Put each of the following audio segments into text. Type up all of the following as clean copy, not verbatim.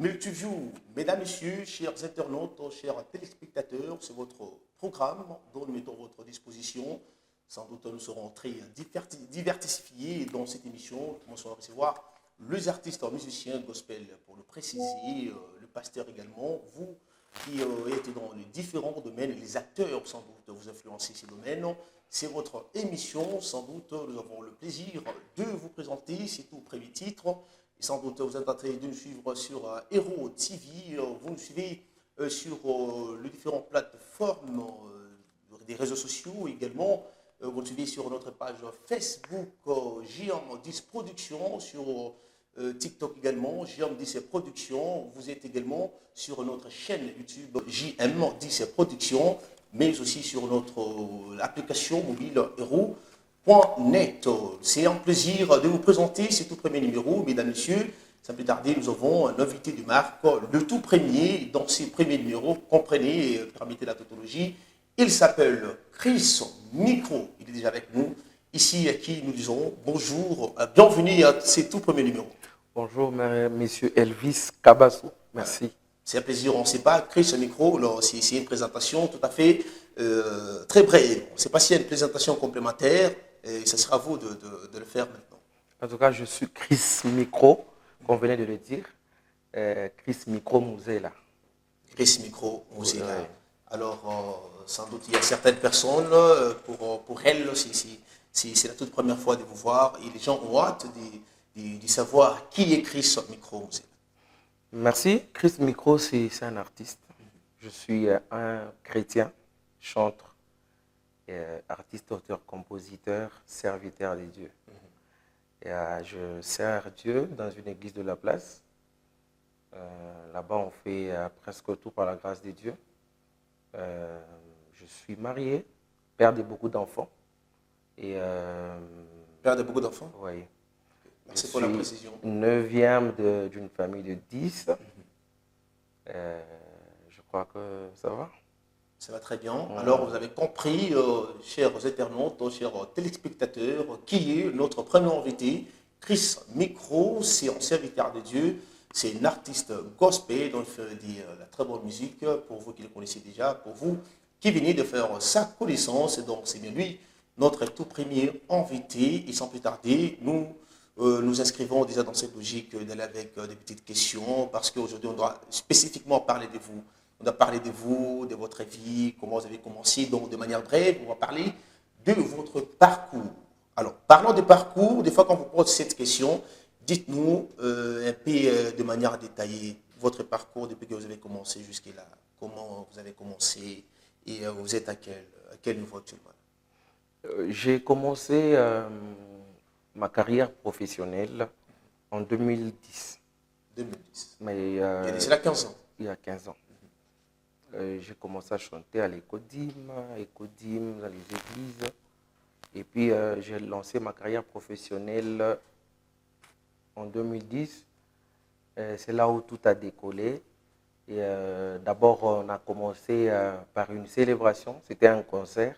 Multiview, mesdames, messieurs, chers internautes, chers téléspectateurs, c'est votre programme dont nous mettons à votre disposition. Sans doute, nous serons très diversifiés dans cette émission. Nous commençons à recevoir les artistes, musiciens, gospel, pour le préciser, le pasteur également, vous qui êtes dans les différents domaines, les acteurs, sans doute, vous influencez ces domaines. C'est votre émission, sans doute, nous avons le plaisir de vous présenter, c'est tout premier titre. Et sans doute, vous êtes en train de nous suivre sur Hero TV, vous nous suivez sur les différentes plateformes des réseaux sociaux également. Vous nous suivez sur notre page Facebook, JM10 Productions, sur TikTok également, JM10 Productions. Vous êtes également sur notre chaîne YouTube JM10 Productions, mais aussi sur notre application mobile Hero.net. C'est un plaisir de vous présenter ce tout premier numéro, mesdames, messieurs. Sans plus tarder, nous avons un invité du marque, le tout premier dans ces premiers numéros. Comprenez, permettez la tautologie. Il s'appelle Chris Micro. Il est déjà avec nous. Ici, à qui nous disons bonjour, bienvenue à ces tout premiers numéros. Bonjour, monsieur Elvis Kabasso. Merci. C'est un plaisir, on ne sait pas. Chris Micro, c'est une présentation tout à fait très brève. On ne sait pas s'il y a une présentation complémentaire. Et ce sera à vous de le faire maintenant. En tout cas, je suis Chris Micro, comme venait de le dire. Chris Micro Mouzela. Chris Micro Mouzela. Ouais. Alors, sans doute, il y a certaines personnes, pour elles, c'est la toute première fois de vous voir. Et les gens ont hâte de savoir qui est Chris Micro Mouzela. Merci. Chris Micro, c'est un artiste. Je suis un chrétien, chanteur, artiste, auteur, compositeur, serviteur de Dieu. Et, je sers Dieu dans une église de la place. Là-bas, on fait presque tout par la grâce de Dieu. Je suis marié, père de beaucoup d'enfants. Père de beaucoup d'enfants? Oui. Merci pour la précision. 9e d'une famille de 10. Je crois que ça va. Ça va très bien. Alors, vous avez compris, chers internautes, chers téléspectateurs, qui est notre premier invité. Chris Micro, c'est un serviteur de Dieu. C'est un artiste gospel, donc il fait de la très bonne musique, pour vous qui le connaissez déjà, pour vous qui venez de faire sa connaissance. Donc, c'est bien lui, notre tout premier invité. Et sans plus tarder, nous inscrivons déjà dans cette logique d'aller avec des petites questions, parce qu'aujourd'hui, on doit spécifiquement parler de vous. On doit parler de vous, de votre vie, comment vous avez commencé. Donc, de manière brève, on va parler de votre parcours. Alors, parlons de parcours. Des fois, quand vous posez cette question, dites-nous un peu de manière détaillée votre parcours depuis que vous avez commencé jusqu'à là. Comment vous avez commencé et vous êtes à quel niveau actuellement? J'ai commencé ma carrière professionnelle en 2010. 2010. Mais, il y a déjà 15 ans. Il y a 15 ans. J'ai commencé à chanter à l'Ecodim, dans les églises. Et puis, j'ai lancé ma carrière professionnelle en 2010. C'est là où tout a décollé. Et d'abord, on a commencé par une célébration. C'était un concert.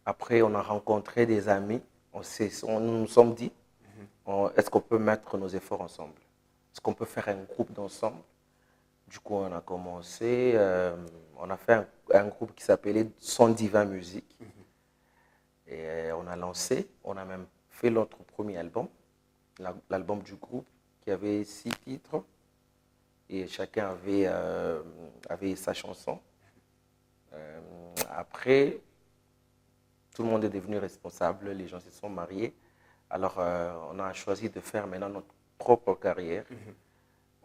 Après, on a rencontré des amis. Nous nous sommes dit, est-ce qu'on peut mettre nos efforts ensemble? Est-ce qu'on peut faire un groupe d'ensemble? Du coup, on a commencé, on a fait un groupe qui s'appelait Son Divin Musique. Et on a lancé, on a même fait notre premier album, l'album du groupe, qui avait 6 titres. Et chacun avait sa chanson. Après, tout le monde est devenu responsable, les gens se sont mariés. Alors, on a choisi de faire maintenant notre propre carrière.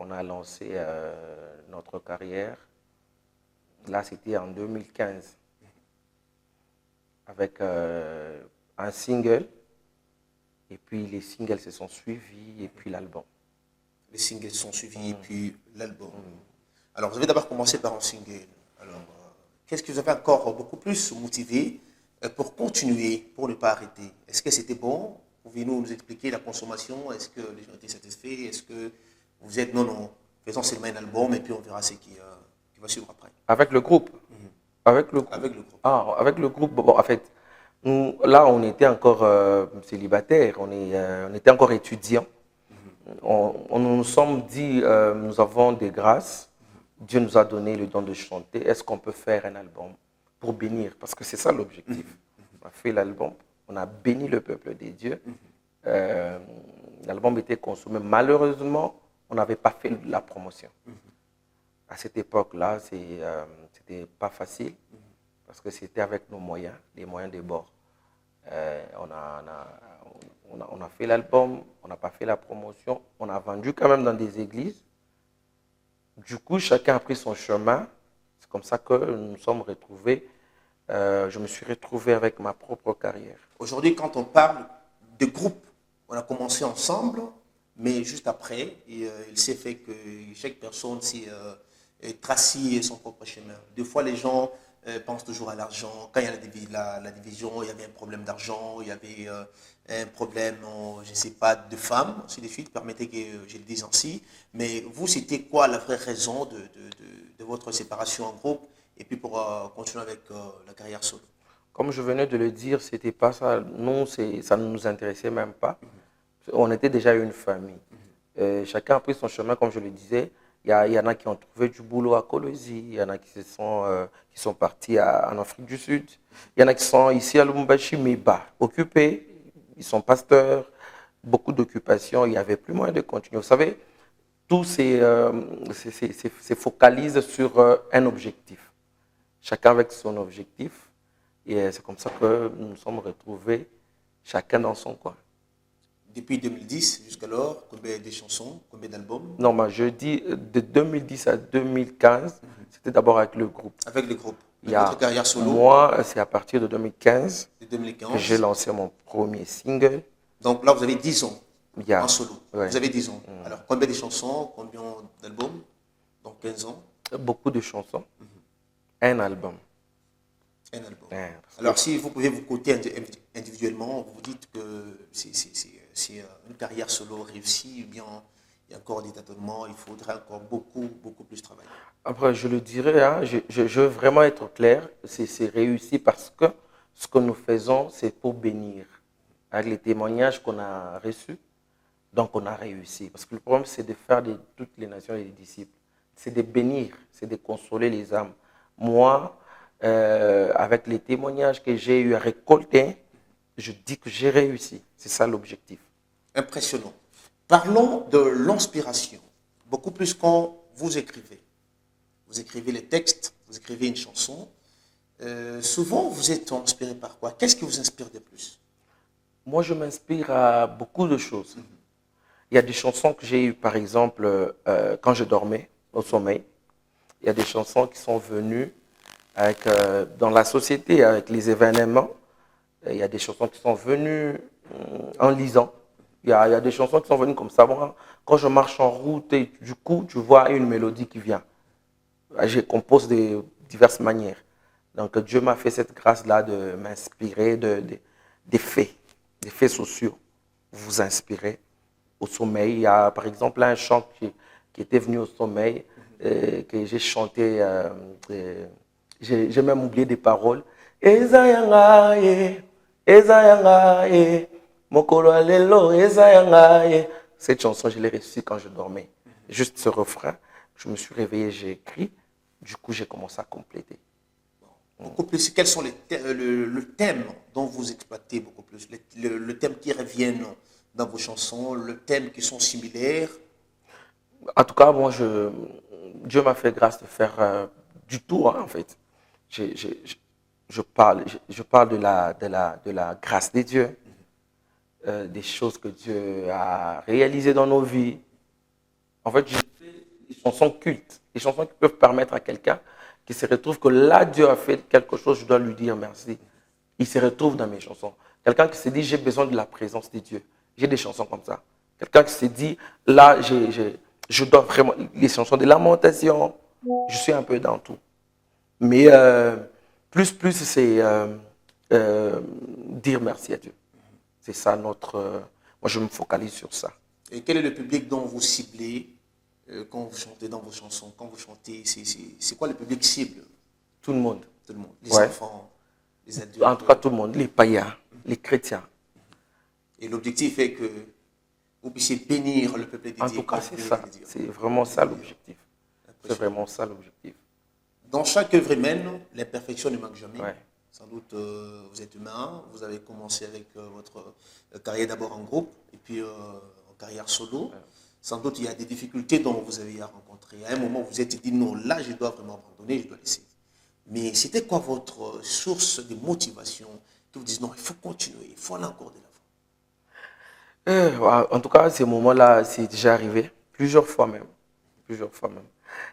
On a lancé notre carrière, là c'était en 2015, avec un single, et puis les singles se sont suivis, et puis l'album. Les singles sont suivis, et puis l'album. Alors, vous avez d'abord commencé par un single. Alors, qu'est-ce que vous avez encore beaucoup plus motivé pour continuer, pour ne pas arrêter? Est-ce que c'était bon? Pouvez-vous nous expliquer la consommation? Est-ce que les gens étaient satisfaits? Est-ce que vous êtes non, faisons seulement un album et puis on verra ce qui va suivre après? Avec le groupe? Avec le groupe. Avec le groupe. Ah, avec le groupe. Bon, en fait, là, on était encore célibataires, on était encore étudiants. on nous sommes dit, nous avons des grâces. Dieu nous a donné le don de chanter. Est-ce qu'on peut faire un album pour bénir? Parce que c'est ça l'objectif. On a fait l'album, on a béni le peuple des dieux. L'album était consommé. Malheureusement, on n'avait pas fait la promotion. À cette époque-là, c'était pas facile parce que c'était avec nos moyens, les moyens des bords. On a fait l'album, on n'a pas fait la promotion, on a vendu quand même dans des églises. Du coup, chacun a pris son chemin. C'est comme ça que nous nous sommes retrouvés. Je me suis retrouvé avec ma propre carrière. Aujourd'hui, quand on parle de groupe, on a commencé ensemble, mais juste après, il s'est fait que chaque personne s'est tracé son propre chemin. Des fois, les gens pensent toujours à l'argent. Quand il y a la division, il y avait un problème d'argent, il y avait un problème, je ne sais pas, de femmes, ainsi de suite. Permettez que je le dise ainsi. Mais vous, c'était quoi la vraie raison de votre séparation en groupe et puis pour continuer avec la carrière solo? Comme je venais de le dire, c'était pas ça. Nous, ça ne nous intéressait même pas. On était déjà une famille. Chacun a pris son chemin, comme je le disais. Il y en a qui ont trouvé du boulot à Colosie, il y en a qui sont partis en Afrique du Sud, il y en a qui sont ici à Lubumbashi, mais occupés, ils sont pasteurs, beaucoup d'occupations, il n'y avait plus moyen de continuer. Vous savez, tout se focalise sur un objectif. Chacun avec son objectif. Et c'est comme ça que nous nous sommes retrouvés, chacun dans son coin. Depuis 2010 jusqu'alors, combien de chansons, combien d'albums? Non, mais je dis de 2010 à 2015, c'était d'abord avec le groupe. Avec le groupe. Votre carrière solo? Moi, c'est à partir de 2015 que j'ai lancé mon premier single. Donc là, vous avez 10 ans en solo. Ouais. Vous avez 10 ans. Alors, combien de chansons, combien d'albums? Donc 15 ans. Beaucoup de chansons. Un album. Un album. Alors, si vous pouvez vous coter individuellement, vous dites que c'est une carrière solo réussie, ou bien il y a encore des tâtonnements, il faudrait encore beaucoup plus travailler. Après, je le dirais, hein, je veux vraiment être clair, c'est réussi parce que ce que nous faisons, c'est pour bénir. Avec les témoignages qu'on a reçus, donc on a réussi. Parce que le problème, c'est de faire de toutes les nations et les disciples. C'est de bénir, c'est de consoler les âmes. Moi, avec les témoignages que j'ai eu à récolter, je dis que j'ai réussi. C'est ça l'objectif. Impressionnant. Parlons de l'inspiration. Beaucoup plus quand vous écrivez. Vous écrivez les textes, vous écrivez une chanson. Souvent, vous êtes inspiré par quoi? Qu'est-ce qui vous inspire de plus? Moi, je m'inspire à beaucoup de choses. Il y a des chansons que j'ai eues, par exemple, quand je dormais au sommeil. Il y a des chansons qui sont venues dans la société, avec les événements. Il y a des chansons qui sont venues en lisant. Il y a des chansons qui sont venues comme ça. Moi, quand je marche en route, et du coup, tu vois une mélodie qui vient. Je compose de diverses manières. Donc, Dieu m'a fait cette grâce-là de m'inspirer des faits sociaux. Vous inspirez au sommeil. Il y a, par exemple, un chant qui était venu au sommeil, que j'ai chanté. J'ai même oublié des paroles. Cette chanson, je l'ai reçue quand je dormais. Juste ce refrain, je me suis réveillé, j'ai écrit. Du coup, j'ai commencé à compléter. Beaucoup plus. Quels sont le thème dont vous exploitez beaucoup plus? Le thème qui reviennent dans vos chansons, le thème qui sont similaires? En tout cas, moi, Dieu m'a fait grâce de faire du tout, hein, en fait. Je parle de la grâce de Dieu, des choses que Dieu a réalisées dans nos vies. En fait, je fais des chansons cultes, des chansons qui peuvent permettre à quelqu'un qui se retrouve que là, Dieu a fait quelque chose, je dois lui dire merci. Il se retrouve dans mes chansons. Quelqu'un qui se dit, j'ai besoin de la présence de Dieu. J'ai des chansons comme ça. Quelqu'un qui se dit, là, je dois vraiment, les chansons de lamentation, je suis un peu dans tout. Mais plus c'est dire merci à Dieu. C'est ça moi, je me focalise sur ça. Et quel est le public dont vous ciblez quand vous chantez dans vos chansons? Quand vous chantez, c'est quoi le public cible? Tout le monde. Tout le monde. Les enfants, les adultes. En tout cas, tout le monde. Les païens, les chrétiens. Et l'objectif est que vous puissiez bénir le peuple dédié. En tout cas, c'est ça. C'est vraiment ça l'objectif. C'est vraiment ça l'objectif. Dans chaque œuvre humaine, l'imperfection ne manque jamais. Ouais. Sans doute, vous êtes humain. Vous avez commencé avec votre carrière d'abord en groupe et puis en carrière solo. Ouais. Sans doute, il y a des difficultés dont vous avez à rencontrer. À un moment, vous vous êtes dit, non, là, je dois vraiment abandonner, je dois laisser. Mais c'était quoi votre source de motivation que vous dites, non, il faut continuer, il faut aller encore de l'avant? En tout cas, ces moments-là, c'est déjà arrivé, plusieurs fois même.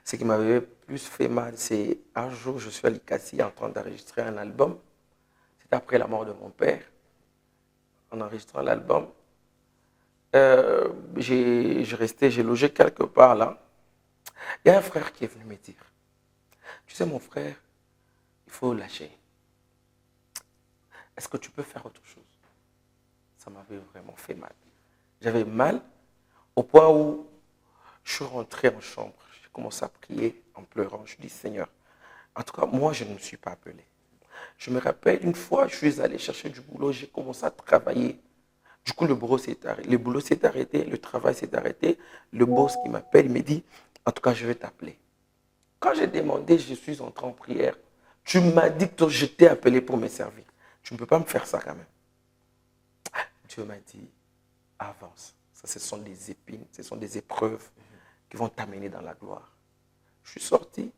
Ce qui m'avait plus fait mal, c'est un jour, je suis à Likasi en train d'enregistrer un album. C'était après la mort de mon père. En enregistrant l'album, j'ai logé quelque part là. Il y a un frère qui est venu me dire, tu sais mon frère, il faut lâcher. Est-ce que tu peux faire autre chose? Ça m'avait vraiment fait mal. J'avais mal au point où je suis rentré en chambre. J'ai commencé à prier en pleurant. Je dis, Seigneur, en tout cas, moi, je ne me suis pas appelé. Je me rappelle, une fois, je suis allé chercher du boulot. J'ai commencé à travailler. Du coup, le boulot s'est arrêté. Le travail s'est arrêté. Le boss qui m'appelle, il me dit, en tout cas, je vais t'appeler. Quand j'ai demandé, je suis entré en prière. Tu m'as dit que je t'ai appelé pour me servir. Tu ne peux pas me faire ça quand même. Dieu m'a dit, avance. Ça, ce sont des épines, ce sont des épreuves qui vont t'amener dans la gloire. Je suis sorti.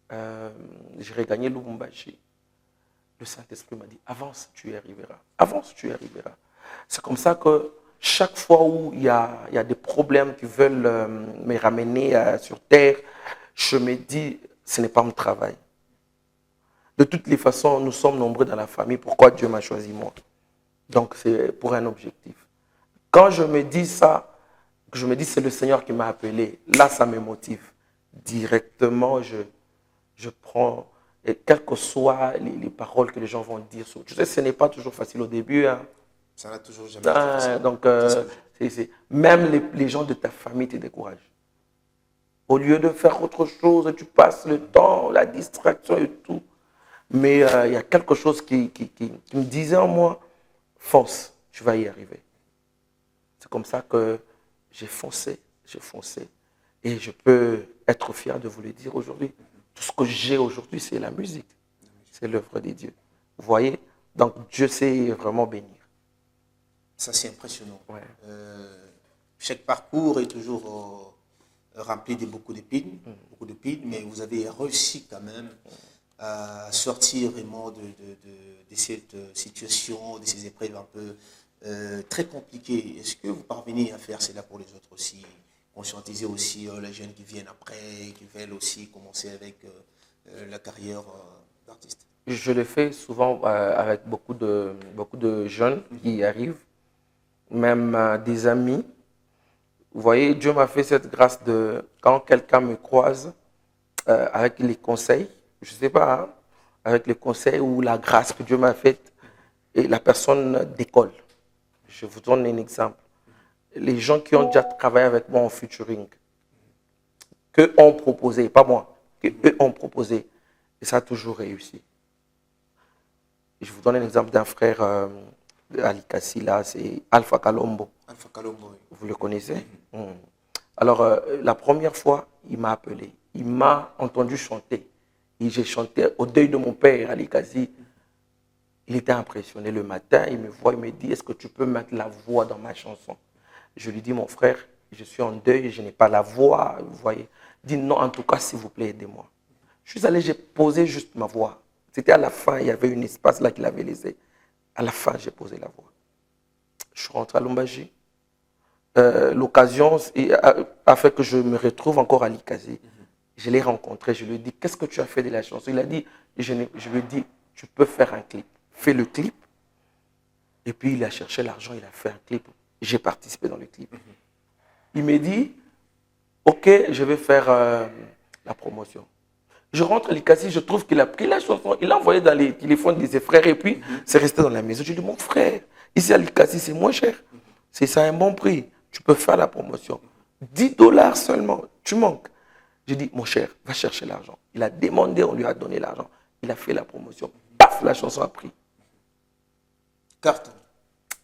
J'ai regagné Lubumbashi. Le Saint-Esprit m'a dit, avance, tu y arriveras. Avance, tu y arriveras. C'est comme ça que chaque fois où il y a des problèmes qui veulent me ramener sur terre, je me dis, ce n'est pas mon travail. De toutes les façons, nous sommes nombreux dans la famille. Pourquoi Dieu m'a choisi moi? Donc, c'est pour un objectif. Quand je me dis ça, je me dis c'est le Seigneur qui m'a appelé, là, ça me motive. Directement, je prends, et quelles que soient les paroles que les gens vont dire. Tu sais, ce n'est pas toujours facile au début. Hein. Ça n'a toujours jamais été facile. Donc, même les gens de ta famille te découragent. Au lieu de faire autre chose, tu passes le temps, la distraction et tout. Mais il y a quelque chose qui me disait en moi, fonce, tu vas y arriver. C'est comme ça que j'ai foncé. Et je peux être fier de vous le dire aujourd'hui. Tout ce que j'ai aujourd'hui, c'est la musique. C'est l'œuvre de Dieu. Vous voyez? Donc Dieu sait vraiment bénir. Ça, c'est impressionnant. Ouais. Chaque parcours est toujours rempli de beaucoup d'épines, mais vous avez réussi quand même à sortir vraiment de cette situation, de ces épreuves un peu très compliquées. Est-ce que vous parvenez à faire cela pour les autres aussi? Conscientiser aussi les jeunes qui viennent après, qui veulent aussi commencer avec la carrière d'artiste? Je le fais souvent avec beaucoup de jeunes qui arrivent, même des amis. Vous voyez, Dieu m'a fait cette grâce de, quand quelqu'un me croise avec les conseils, je ne sais pas, hein, avec les conseils ou la grâce que Dieu m'a faite, et la personne décolle. Je vous donne un exemple. Les gens qui ont déjà travaillé avec moi en featuring, qu'eux ont proposé, pas moi, qu'eux ont proposé, et ça a toujours réussi. Et je vous donne un exemple d'un frère à Likasi, là, c'est Alpha Kalombo. Alpha Kalombo, oui. Vous le connaissez? Alors, la première fois, il m'a appelé. Il m'a entendu chanter. Et j'ai chanté au deuil de mon père à Likasi. Il était impressionné le matin. Il me voit, il me dit, est-ce que tu peux mettre la voix dans ma chanson? Je lui dis, mon frère, je suis en deuil, je n'ai pas la voix. Vous voyez? Il dit, non, en tout cas, s'il vous plaît, aidez-moi. Je suis allé, j'ai posé juste ma voix. C'était à la fin, il y avait un espace là qu'il avait laissé. À la fin, j'ai posé la voix. Je suis rentré à Lubumbashi. L'occasion a fait que je me retrouve encore à Likasi. Je l'ai rencontré, je lui ai dit, qu'est-ce que tu as fait de la chanson? Il a dit, je lui ai dit, tu peux faire un clip. Fais le clip. Et puis il a cherché l'argent, il a fait un clip. J'ai participé dans le clip. Il m'a dit, ok, je vais faire la promotion. Je rentre à Likasi, je trouve qu'il a pris la chanson, il l'a envoyé dans les téléphones de ses frères et puis c'est resté dans la maison. Je lui ai dit, mon frère, ici à Likasi, c'est moins cher. C'est ça un bon prix. Tu peux faire la promotion. 10 $ seulement. Tu manques. J'ai dit, mon cher, va chercher l'argent. Il a demandé, on lui a donné l'argent. Il a fait la promotion. Paf, la chanson a pris. Carton.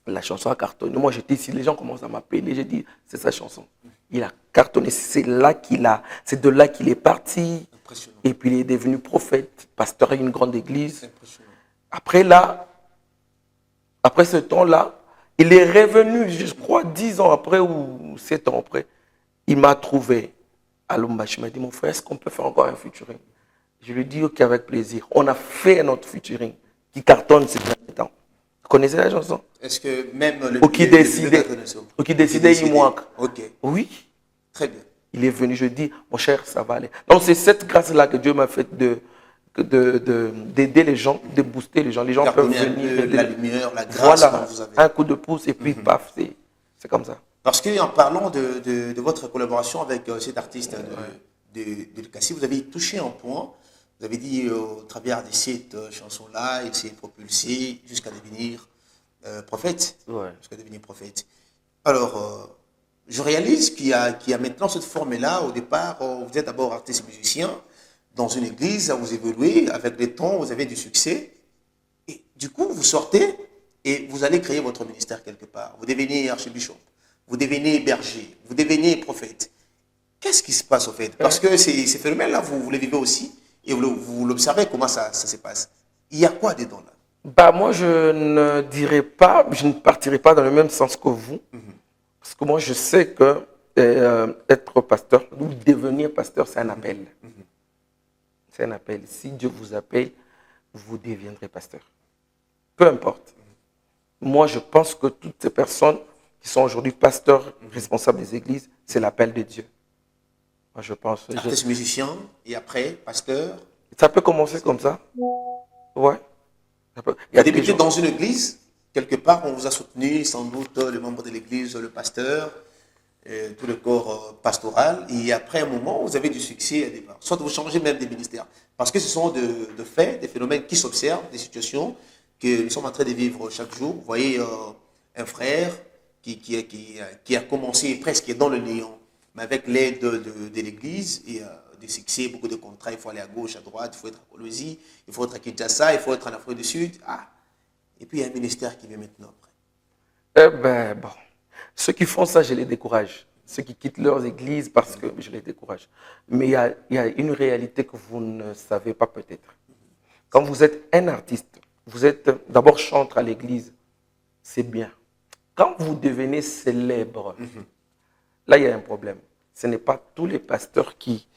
La chanson a cartonné. Moi, j'étais ici, les gens commencent à m'appeler. J'ai dit, c'est sa chanson. Il a cartonné. C'est de là qu'il est parti. Impressionnant. Et puis, il est devenu prophète, pasteur à une grande église. Impressionnant. Après ce temps-là, il est revenu, je crois, 10 ans après ou 7 ans après. Il m'a trouvé à Lumbashi. Il m'a dit, mon frère, est-ce qu'on peut faire encore un featuring? Je lui ai dit, ok, avec plaisir. On a fait un autre featuring qui cartonne ces derniers temps. Vous connaissez la chanson? Est-ce que même le Qui décidait, il manque. Ok, Oui. très bien. Il est venu, je dis, mon cher, ça va aller. Donc, c'est cette grâce-là que Dieu m'a fait d'aider les gens, de booster les gens. Les gens Faire peuvent donner un venir. peu la lumière, la grâce Voilà, que vous avez. un coup de pouce et puis paf, c'est comme ça. Parce qu'en parlant de votre collaboration avec cet artiste de Cassis, vous avez touché un point. Vous avez dit au travers de cette chanson-là, il s'est propulsé jusqu'à devenir prophète. Ouais. Jusqu'à devenir prophète. Alors, je réalise qu'il y a maintenant cette forme-là. Au départ, vous êtes d'abord artiste et musicien dans une église, vous évoluez. Avec le temps, vous avez du succès. Et du coup, vous sortez et vous allez créer votre ministère quelque part. Vous devenez archibishop, vous devenez berger, vous devenez prophète. Qu'est-ce qui se passe au fait? Parce que ces phénomènes-là, vous les vivez aussi et vous l'observez comment ça se passe. Il y a quoi dedans là? Bah, moi, je ne partirai pas dans le même sens que vous. Parce que moi, je sais que être pasteur ou devenir pasteur, c'est un appel. C'est un appel. Si Dieu vous appelle, vous deviendrez pasteur. Peu importe. Moi, je pense que toutes ces personnes qui sont aujourd'hui pasteurs, responsables des églises, c'est l'appel de Dieu. Moi, je pense. Artiste musicien et après pasteur. Ça peut commencer comme ça. Ouais. Vous avez débuté dans une église. Quelque part, on vous a soutenu, sans doute, les membres de l'église, le pasteur, tout le corps pastoral. Et après un moment, vous avez du succès à départ. Soit vous changez même des ministères. Parce que ce sont de faits, des phénomènes qui s'observent, des situations que nous sommes en train de vivre chaque jour. Vous voyez un frère qui a commencé presque dans le néant, mais avec l'aide de l'église et du succès, beaucoup de contrats. Il faut aller à gauche, à droite, il faut être à Colosie, il faut être à Kinshasa, il faut être en Afrique du Sud. Et puis il y a un ministère qui vient maintenant après. Eh ben, bon. Ceux qui font ça, je les décourage. Ceux qui quittent leurs églises, parce que je les décourage. Mais il y a une réalité que vous ne savez pas peut-être. Quand vous êtes un artiste, vous êtes d'abord chanteur à l'église, c'est bien. Quand vous devenez célèbre, là, il y a un problème. Ce n'est pas tous les pasteurs qui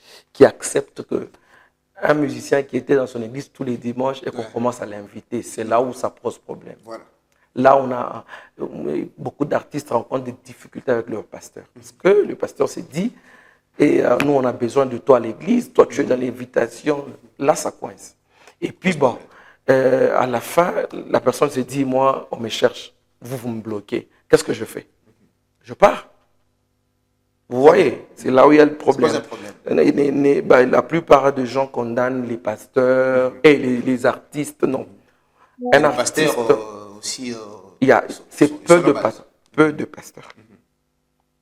acceptent qu'un musicien qui était dans son église tous les dimanches et qu'on commence à l'inviter. C'est là où ça pose problème. Voilà. Là, on a beaucoup d'artistes rencontrent des difficultés avec leur pasteur. Parce que le pasteur s'est dit, et nous, on a besoin de toi à l'église, toi, tu es dans l'invitation. Là, ça coince. Et puis, bon, à la fin, la personne s'est dit, moi, on me cherche, vous me bloquez. Qu'est-ce que je fais? Je pars. Vous voyez, c'est là où il y a le problème. C'est pas un problème. La plupart des gens condamnent les pasteurs et les artistes, non. Un pasteur aussi. C'est peu de pasteurs.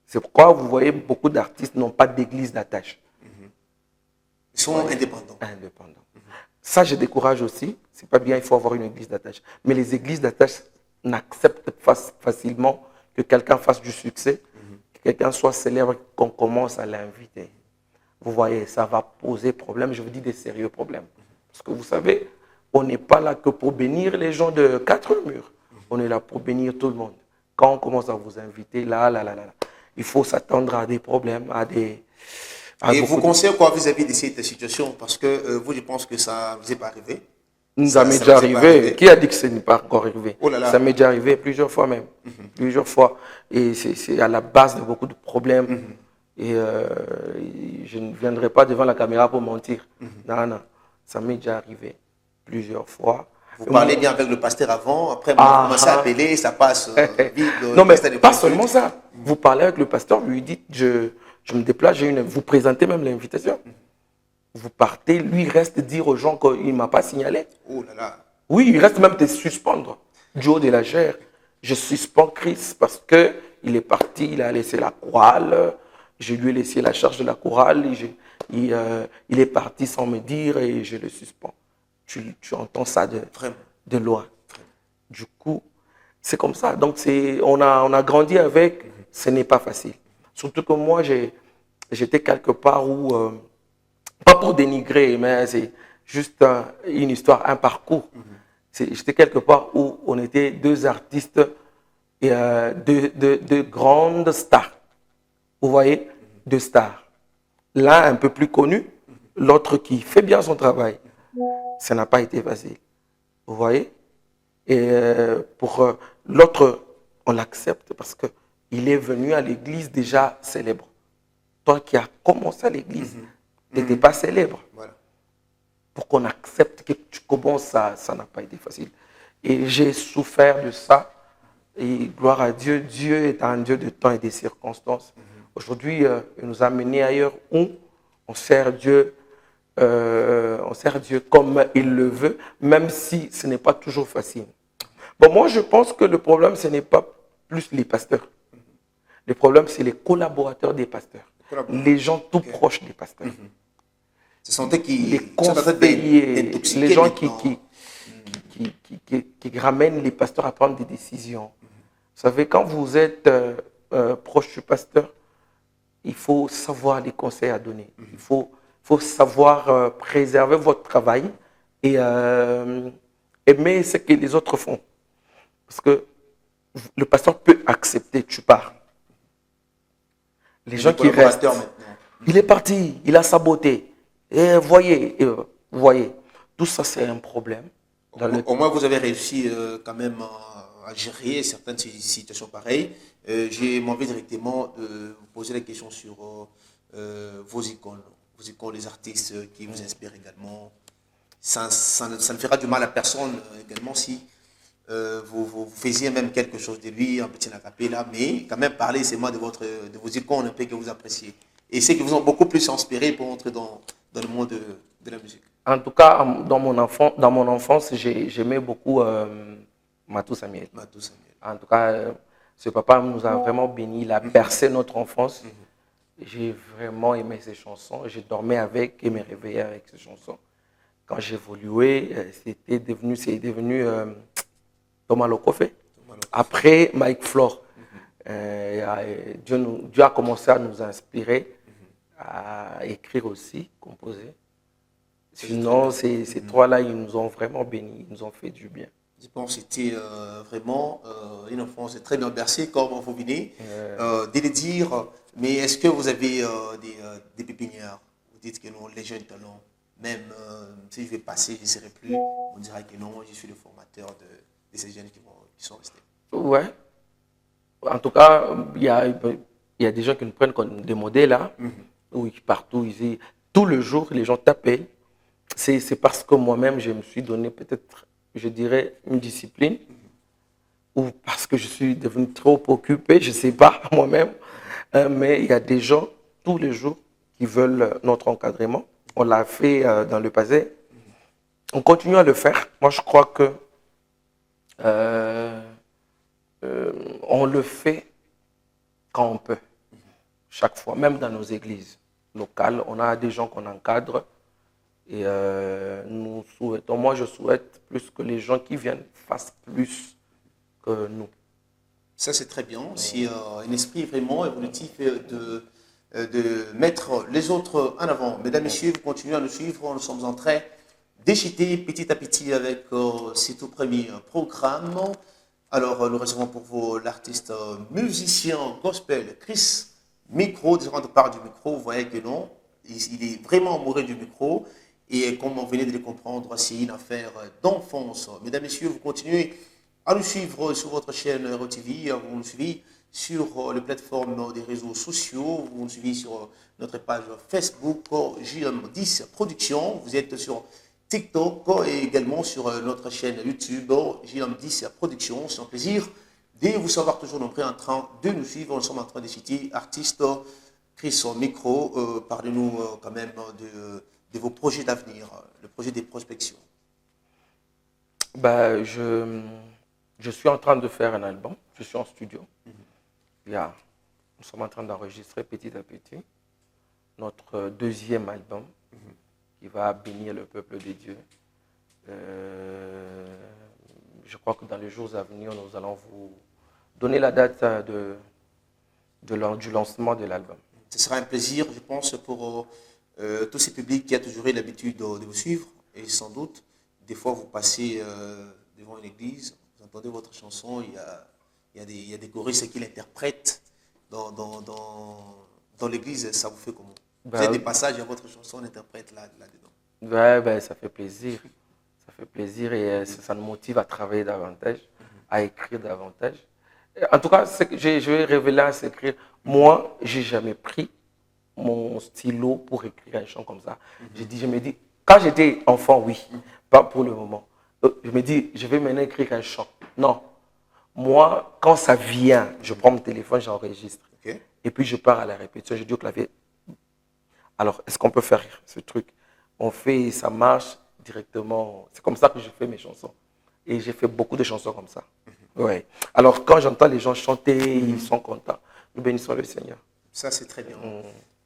C'est pourquoi vous voyez beaucoup d'artistes n'ont pas d'église d'attache. Ils sont indépendants. Ça, je décourage aussi. C'est pas bien, il faut avoir une église d'attache. Mais les églises d'attache n'acceptent pas facilement que quelqu'un fasse du succès, que quelqu'un soit célèbre, qu'on commence à l'inviter. Vous voyez, ça va poser problème. Je vous dis des sérieux problèmes. Parce que vous savez, on n'est pas là que pour bénir les gens de 4 murs. On est là pour bénir tout le monde. Quand on commence à vous inviter, là, il faut s'attendre à des problèmes, Et vous conseillez quoi vis-à-vis de cette situation? Parce que vous, je pense que ça ne vous est pas arrivé. Ça m'est déjà arrivé. Qui a dit que ce n'est pas encore arrivé? Oh là là. Ça m'est déjà arrivé plusieurs fois même. Plusieurs fois. Et c'est à la base de beaucoup de problèmes. Et je ne viendrai pas devant la caméra pour mentir. Non. Ça m'est déjà arrivé plusieurs fois. Vous parlez bien avec le pasteur avant, après vous commencez à appeler, ça passe vite. Non, mais pas seulement ça. Vous parlez avec le pasteur, vous lui dites, je me déplace, vous présentez même l'invitation. Vous partez, lui reste dire aux gens qu'il ne m'a pas signalé. Oh là là. Oui, il reste même te suspendre. Du haut de la chair, je suspends Christ parce qu'il est parti, il a laissé la chorale, je lui ai laissé la charge de la chorale, il est parti sans me dire et je le suspends. Tu entends ça de loin. Du coup, c'est comme ça. Donc, on a grandi avec, ce n'est pas facile. Surtout que moi, j'étais quelque part où, pas pour dénigrer, mais c'est juste une histoire, un parcours. J'étais quelque part où on était deux artistes et deux grandes stars. Vous voyez, deux stars. L'un un peu plus connu, l'autre qui fait bien son travail. Ça n'a pas été facile. Vous voyez? Et pour l'autre, on l'accepte parce qu'il est venu à l'église déjà célèbre. Toi qui as commencé à l'église, tu n'étais pas célèbre. Voilà. Pour qu'on accepte que tu commences, ça n'a pas été facile. Et j'ai souffert de ça. Et gloire à Dieu, Dieu est un Dieu de temps et des circonstances. Aujourd'hui, il nous a menés ailleurs où on sert Dieu comme il le veut, même si ce n'est pas toujours facile. Bon, moi, je pense que le problème, ce n'est pas plus les pasteurs. Le problème, c'est les collaborateurs des pasteurs. Les gens tout proches des pasteurs. Ce sont eux Les conseillers, les gens qui ramènent les pasteurs à prendre des décisions. Vous savez, quand vous êtes proche du pasteur, il faut savoir les conseils à donner. Il faut savoir préserver votre travail et aimer ce que les autres font. Parce que le pasteur peut accepter, tu pars. Les gens qui restent, il est parti, il a saboté. Et voyez, tout ça c'est un problème. Au moins vous avez réussi quand même à gérer certaines situations pareilles. J'ai envie directement de vous poser la question sur vos icônes, les artistes qui vous inspirent également. Ça ne fera du mal à personne également si vous faisiez même quelque chose de lui, un petit acapella, mais quand même parlez seulement de vos icônes un peu que vous appréciez. Et c'est qui vous ont beaucoup plus inspiré pour entrer dans le monde de la musique. En tout cas, dans mon enfance, j'aimais beaucoup Matou Samuel. En tout cas, ce papa nous a vraiment bénis, il a bercé notre enfance. J'ai vraiment aimé ses chansons. Je dormais avec et me réveillais avec ses chansons. Quand j'évoluais, c'est devenu Thomas Lokofé. Après, Mike Flore. Dieu a commencé à nous inspirer à écrire aussi, composer. Sinon, ces trois-là, ils nous ont vraiment bénis, ils nous ont fait du bien. Je pense que c'était vraiment une enfance très bien bercée, comme vous venez de le dire. Mais est-ce que vous avez des pépinières? Vous dites que non, les jeunes talents, même si je vais passer, je ne serai plus, on dira que non, je suis le formateur de ces jeunes qui sont restés. Ouais. En tout cas, il y a des gens qui nous prennent comme des modèles, là, oui, partout, ici. Tout le jour, les gens t'appellent. C'est parce que moi-même, je me suis donné peut-être, je dirais, une discipline, ou parce que je suis devenu trop occupé, je ne sais pas moi-même, mais il y a des gens, tous les jours, qui veulent notre encadrement. On l'a fait dans le passé. On continue à le faire. Moi, je crois que on le fait quand on peut, chaque fois, même dans nos églises locales. On a des gens qu'on encadre et nous souhaitons, moi je souhaite plus que les gens qui viennent fassent plus que nous. Ça c'est très bien, c'est un esprit vraiment évolutif de mettre les autres en avant. Mesdames, Messieurs, vous continuez à nous suivre, nous sommes en train d'échiter petit à petit avec ces tout premiers programmes. Alors, nous recevons pour vous l'artiste musicien gospel Chris Micro. Quand on parle du micro, vous voyez que non, il est vraiment amoureux du micro. Et comme vous venez de le comprendre, c'est une affaire d'enfance. Mesdames, Messieurs, vous continuez à nous suivre sur votre chaîne ROTV. Vous nous suivez sur les plateformes des réseaux sociaux. Vous nous suivez sur notre page Facebook JM10 Productions. Vous êtes sur TikTok et également sur notre chaîne YouTube JM10 Productions. C'est un plaisir de vous savoir toujours nombreux en train de nous suivre. Nous sommes en train de citer artiste Chris Micro. Parlez-nous quand même de vos projets d'avenir, le projet des prospections. Bah, je suis en train de faire un album. Je suis en studio. Nous sommes en train d'enregistrer petit à petit notre deuxième album qui va bénir le peuple de Dieu. je crois que dans les jours à venir, nous allons vous donner la date du lancement de l'album. Ce sera un plaisir, je pense, pour tous ces publics qui ont toujours eu l'habitude de vous suivre. Et sans doute, des fois, vous passez devant une église, vous entendez votre chanson, il y a des choristes qui l'interprètent dans l'église, ça vous fait comment? Vous avez des passages à votre chanson, on interprète là-dedans. Ouais, ça fait plaisir. Ça fait plaisir et ça nous motive à travailler davantage, à écrire davantage. En tout cas, je vais révéler un secret. Moi, je n'ai jamais pris mon stylo pour écrire un chant comme ça. Je me dis, quand j'étais enfant, oui, pas pour le moment. Je me dis, je vais maintenant écrire un chant. Non. Moi, quand ça vient, je prends mon téléphone, j'enregistre. Okay. Et puis je pars à la répétition, je dis au clavier, alors est-ce qu'on peut faire ce truc? On fait, ça marche directement. C'est comme ça que je fais mes chansons. Et j'ai fait beaucoup de chansons comme ça. Ouais. Alors quand j'entends les gens chanter, ils sont contents. Nous bénissons le Seigneur. Ça, c'est très bien.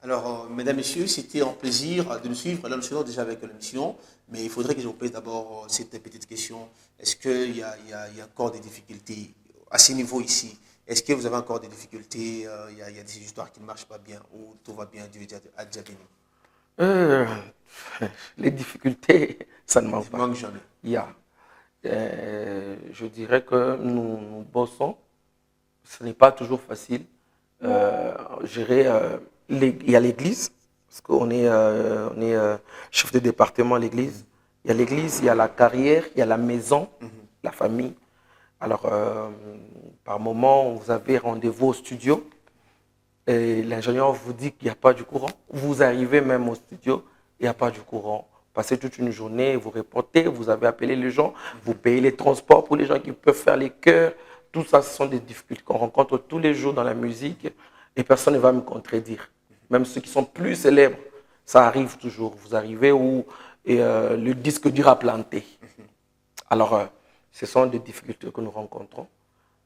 Alors, mesdames, messieurs, c'était un plaisir de nous suivre. Là, nous sommes déjà avec l'émission, mais il faudrait que je vous pose d'abord cette petite question. Est-ce qu'il y a encore des difficultés à ce niveau ici? Est-ce que vous avez encore des difficultés? Il y a des histoires qui ne marchent pas bien ou tout va bien, Dieu a déjà béni? Les difficultés, ça ne manque pas. Il ne manque jamais. Je dirais que nous bossons. Ce n'est pas toujours facile. Il y a l'église, parce qu'on est, chef de département à l'église. Il y a l'église, il y a la carrière, il y a la maison, la famille. Alors, par moment, vous avez rendez-vous au studio et l'ingénieur vous dit qu'il n'y a pas du courant. Vous arrivez même au studio, il n'y a pas du courant. Passez toute une journée, vous reportez, vous avez appelé les gens, vous payez les transports pour les gens qui peuvent faire les chœurs. Tout ça, ce sont des difficultés qu'on rencontre tous les jours dans la musique et personne ne va me contredire. Même ceux qui sont plus célèbres, ça arrive toujours. Vous arrivez où le disque dur a planté. Alors, ce sont des difficultés que nous rencontrons.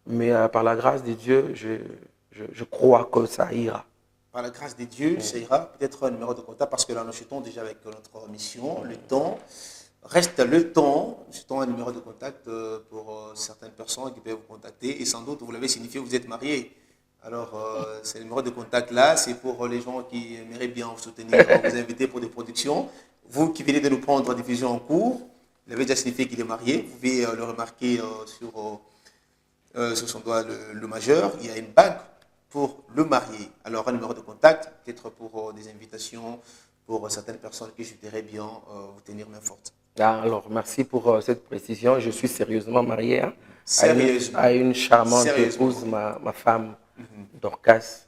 Mais par la grâce de Dieu, je crois que ça ira. Par la grâce de Dieu, ça ira. Peut-être un numéro de contact, parce que là, nous chutons déjà avec notre mission. Le temps reste le temps. Nous chutons un numéro de contact pour certaines personnes qui peuvent vous contacter. Et sans doute, vous l'avez signifié, vous êtes marié. Alors, ce numéro de contact-là, c'est pour les gens qui aimeraient bien vous soutenir, vous inviter pour des productions. Vous qui venez de nous prendre en diffusion en cours, vous avez déjà signifié qu'il est marié. Vous pouvez le remarquer sur son doigt le majeur. Il y a une bague pour le marié. Alors, un numéro de contact, peut-être pour des invitations, pour certaines personnes qui souhaiteraient bien vous tenir main forte. Alors, merci pour cette précision. Je suis sérieusement marié Sérieusement. à une charmante épouse, ma femme, Dorcas.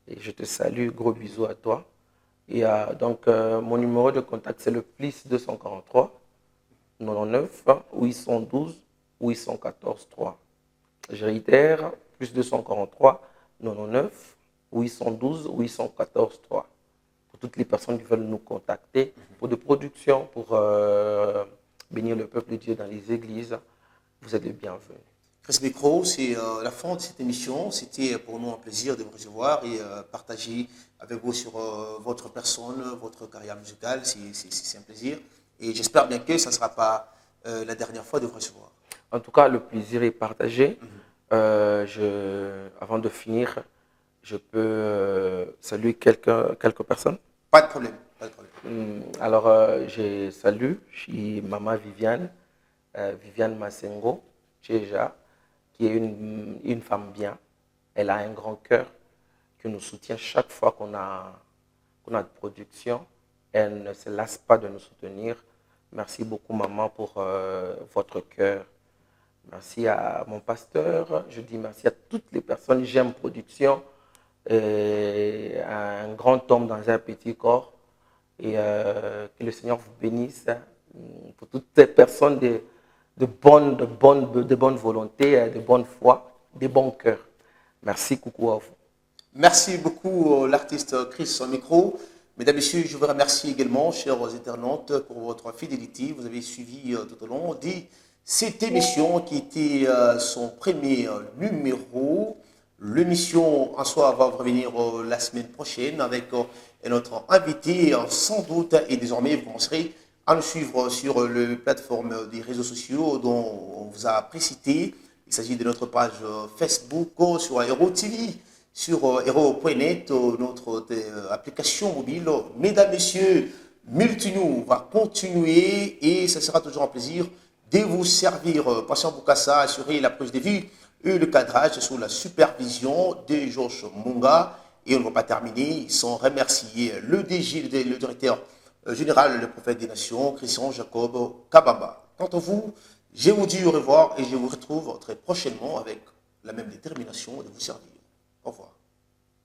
Et je te salue, gros bisous à toi. Et donc, mon numéro de contact, c'est le plus 243 99 812 814 3. Je réitère, plus 243 99 812 814 3. Pour toutes les personnes qui veulent nous contacter, pour des productions, pour bénir le peuple de Dieu dans les églises, vous êtes les bienvenus. Chris Micro, c'est la fin de cette émission. C'était pour nous un plaisir de vous recevoir et partager avec vous sur votre personne, votre carrière musicale. C'est un plaisir. Et j'espère bien que ça ne sera pas la dernière fois de vous recevoir. En tout cas, le plaisir est partagé. Avant de finir, je peux saluer quelques personnes. Pas de problème. Pas de problème. Alors, je salue maman Viviane, Viviane Massengo, Tcheja, qui est une femme bien. Elle a un grand cœur qui nous soutient chaque fois qu'on a de production. Elle ne se lasse pas de nous soutenir. Merci beaucoup, maman, pour votre cœur. Merci à mon pasteur. Je dis merci à toutes les personnes. J'aime production. Un grand homme dans un petit corps. Et que le Seigneur vous bénisse pour toutes ces personnes de bonne volonté, de bonne foi, de bon cœur. Merci, coucou à vous. Merci beaucoup, l'artiste Chris au micro. Mesdames et messieurs, je vous remercie également, chers internautes, pour votre fidélité. Vous avez suivi tout au long de cette émission qui était son premier numéro. L'émission en soi va revenir la semaine prochaine avec notre invité sans doute. Et désormais, vous commencerez à nous suivre sur les plateformes des réseaux sociaux dont on vous a précité. Il s'agit de notre page Facebook sur Hero TV, sur hero.net, notre application mobile. Mesdames, Messieurs, Multinews va continuer et ce sera toujours un plaisir de vous servir. Patient Boukassa, assurer la prise de vue et le cadrage sous la supervision de Georges Munga. Et on ne va pas terminer sans remercier le DG, le directeur général, le prophète des nations, Christian Jacob Kabamba. Quant à vous, je vous dis au revoir et je vous retrouve très prochainement avec la même détermination de vous servir. Au revoir.